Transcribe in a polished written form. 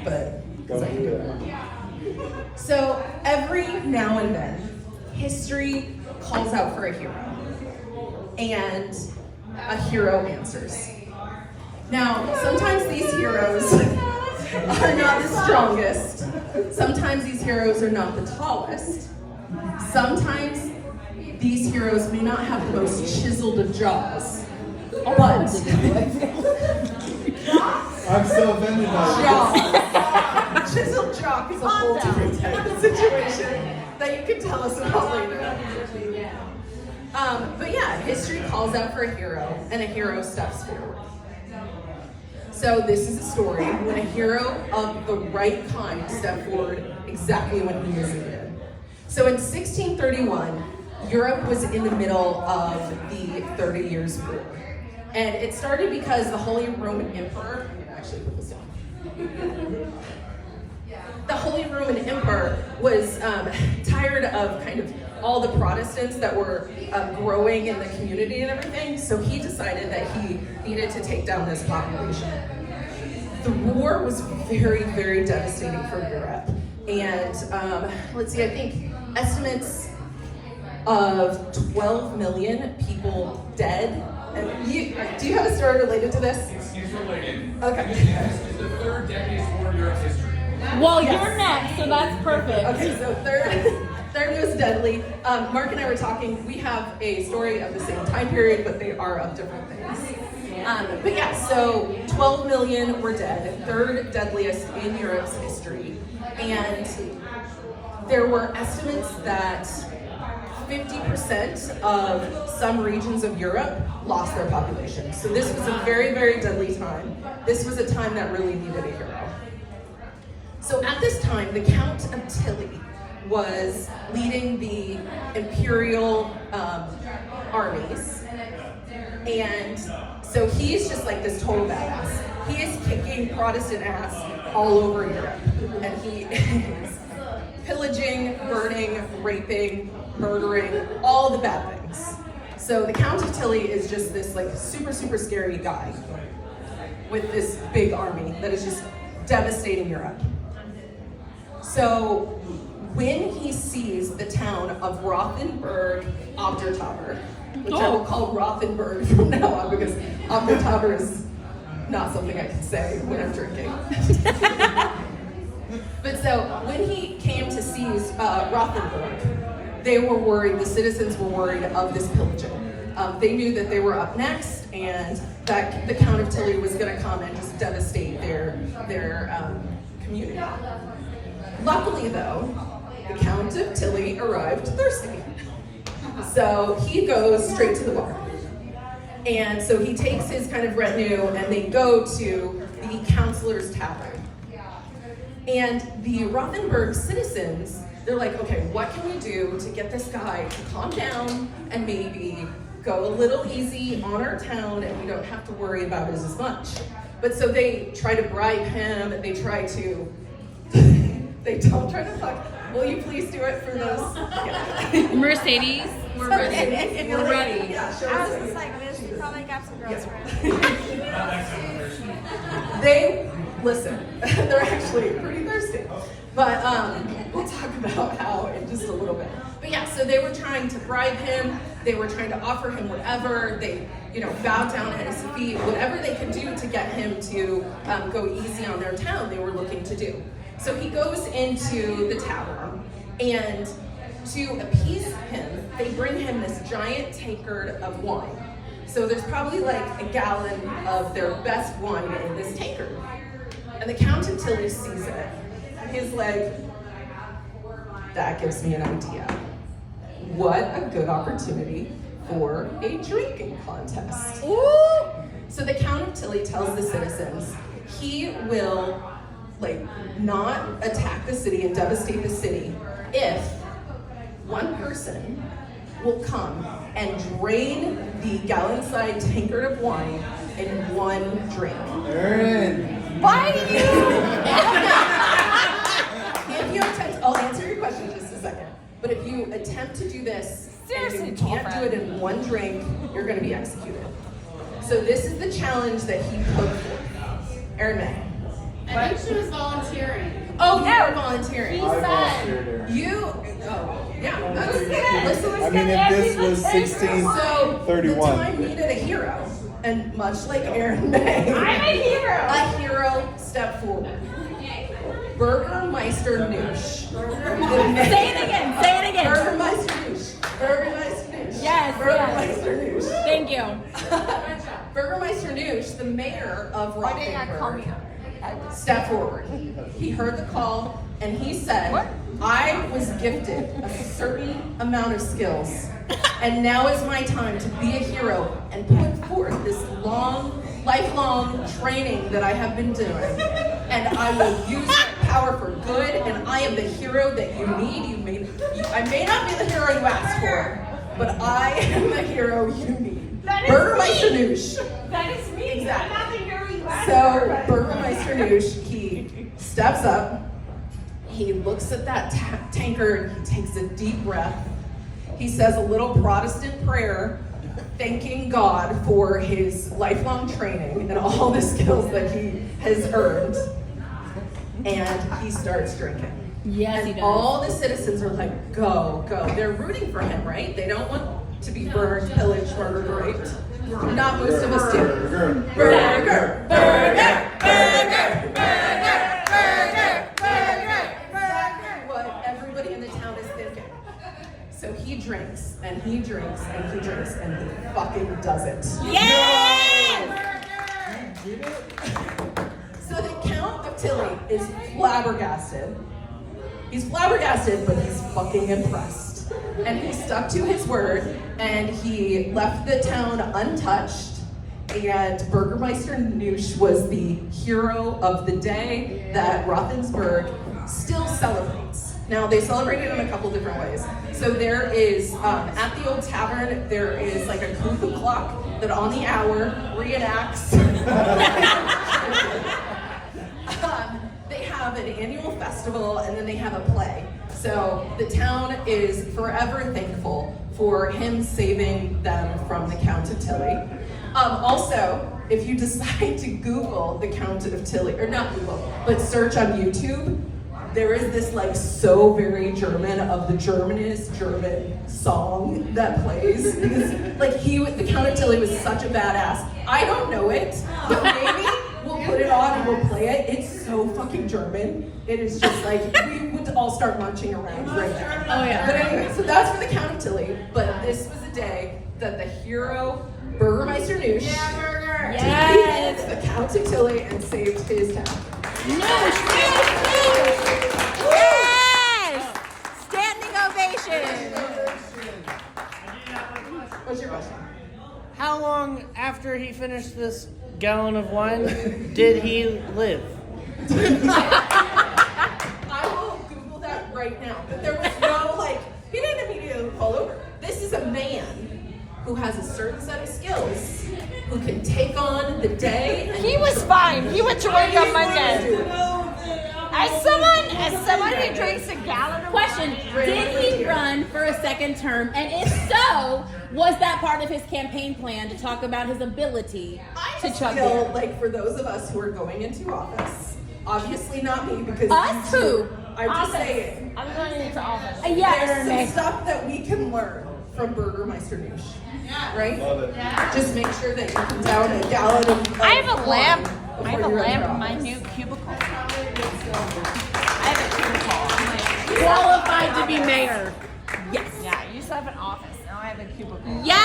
but Go I can do it. So every now and then, history calls out for a hero, and a hero answers. Now, sometimes these heroes are not the strongest. Sometimes these heroes are not the tallest. Sometimes these heroes may not have the most chiseled of jaws. But I'm so offended by jaw. Chiseled jaw is a whole different type of situation that you can tell us about later. But yeah, history calls out for a hero, and a hero steps forward. So this is a story when a hero of the right kind stepped forward exactly when he was needed. So in 1631, Europe was in the middle of the 30 Years' War. And it started because the Holy Roman Emperor, I'm gonna actually put this down. The Holy Roman Emperor was tired of kind of all the Protestants that were growing in the community and everything, so he decided that he needed to take down this population. The war was very, very devastating for Europe. And let's see, I think estimates of 12 million people dead. And do you have a story related to this? It's related. Okay. It's the third deadliest war in Europe's history. Well, Yes. you're next, so that's perfect. Okay, so third most deadly. Mark and I were talking, we have a story of the same time period, but they are of different things. But yeah, so 12 million were dead, third deadliest in Europe's history. And there were estimates that 50% of some regions of Europe lost their population. So this was a very, very deadly time. This was a time that really needed a hero. So at this time, the Count of Tilly was leading the imperial armies. And so he's just like this total badass. He is kicking Protestant ass all over Europe. And he is pillaging, burning, raping, murdering, all the bad things. So the Count of Tilly is just this like super, super scary guy with this big army that is just devastating Europe. So when he sees the town of Rothenburg Obdertaber, which I will call Rothenburg from now on because Obdertaber is not something I can say when I'm drinking. But so when he came to seize Rothenburg, they were worried, the citizens were worried of this pillaging. They knew that they were up next and that the Count of Tilly was going to come and just devastate their community. Luckily though, the Count of Tilly arrived thirsty. So he goes straight to the bar. And so he takes his kind of retinue and they go to the Counselor's Tavern. And the Rothenburg citizens, they're like, okay, what can we do to get this guy to calm down and maybe go a little easy on our town and we don't have to worry about it as much. But so they try to bribe him, they try to, they don't try to fuck. Will you please do it for those? Yeah. Mercedes, we're ready. We're ready. I was just like, this, you probably got some girls They, listen, they're actually pretty thirsty. But we'll talk about how in just a little bit. But yeah, so they were trying to bribe him. They were trying to offer him whatever. They, bowed down at his feet. Whatever they could do to get him to go easy on their town, they were looking to do. So he goes into the tavern, and to appease him, they bring him this giant tankard of wine. So there's probably like a gallon of their best wine in this tankard. And the Count of Tilly sees it. He's like, that gives me an idea. What a good opportunity for a drinking contest. Ooh! So the Count of Tilly tells the citizens he will not attack the city and devastate the city if one person will come and drain the gallon-sized tankard of wine in one drink. Aaron. Why do you? If you attempt, I'll answer your question in just a second. But if you attempt to do this and you can't do it in one drink, you're going to be executed. So this is the challenge that he put forth. Aaron May. I think she was volunteering. Oh, you were volunteering. He I said. volunteered there. Yeah, that's listen. I mean, if this was So 1631. the time needed a hero, and much like Aaron May, I'm a hero. a hero stepped forward. Burgermeister Noosh. Say it again. Say it again. Burgermeister Noosh. Burgermeister Noosh. Yes, Burgermeister Noosh. Thank you. Burgermeister Noosh, the mayor of Rothenburg, stepped forward. He heard the call and he said, I was gifted a certain amount of skills, and now is my time to be a hero and put forth this lifelong training that I have been doing. And I will use my power for good, and I am the hero that you need. I may not be the hero you asked for, but I am the hero you need. Burgermeister Noosh. That is me. Exactly. I'm not the hero you asked So Burgermeister Noosh, he steps up, he looks at that tankard, he takes a deep breath, he says a little Protestant prayer, thanking God for his lifelong training and all the skills that he has earned, and he starts drinking. Yes, he And does. all the citizens are like, go, go. They're rooting for him, right? They don't want to be burned, pillaged, murdered, raped. Not most of us do. Burger. Burger, burger, burger, burger, burger, burger. Exactly what everybody in the town is thinking. So he drinks, and he drinks, and he drinks, and he fucking does it. Yes! So the Count of Tilly is flabbergasted. He's flabbergasted, but he's fucking impressed. And he stuck to his word, and he left the town untouched. And Burgermeister Noosh was the hero of the day that Rothenburg still celebrates. Now, they celebrate it in a couple different ways. So there is, at the old tavern, there is like a cuckoo clock that on the hour reenacts. They have an annual festival, and then they have a play. So the town is forever thankful for him saving them from the Count of Tilly. Also, if you decide to Google the Count of Tilly, or not Google, but search on YouTube, there is this like so very German of the Germanist German song that plays. Because like the Count of Tilly was such a badass. I don't know it, but maybe we'll put it on and we'll play it. It's so fucking German. It is just like, we would all start marching around right now. Oh, yeah. But anyway, so that's for the Count of Tilly. But this was a day that the hero, Burgermeister Noosh, Yes! defeated the Count of Tilly and saved his town. Noosh! Yes! Standing ovation! What's your question? How long after he finished this gallon of wine did he live? I will Google that right now. But there was no he didn't immediately fall over. This is a man who has a certain set of skills, who can take on the day. He was fine. He went to work on Monday. As someone who drinks a gallon of Question, wine. did he run for a second term? And if so, was that part of his campaign plan to talk about his ability to chug feel beer? for those of us who are going into office, obviously not me because Us you who? two, I'm just saying. I'm going into office. Yes. There's some stuff that we can learn from Burgermeister Noosh. Right? Love it. Just make sure that you can down a gallon of I have a lamp. wine I have a before you lamp enter in my office. new cubicle. I have a cubicle. Qualified to be mayor. Yes. Yeah, I used to have an office. Now I have a cubicle. Yes.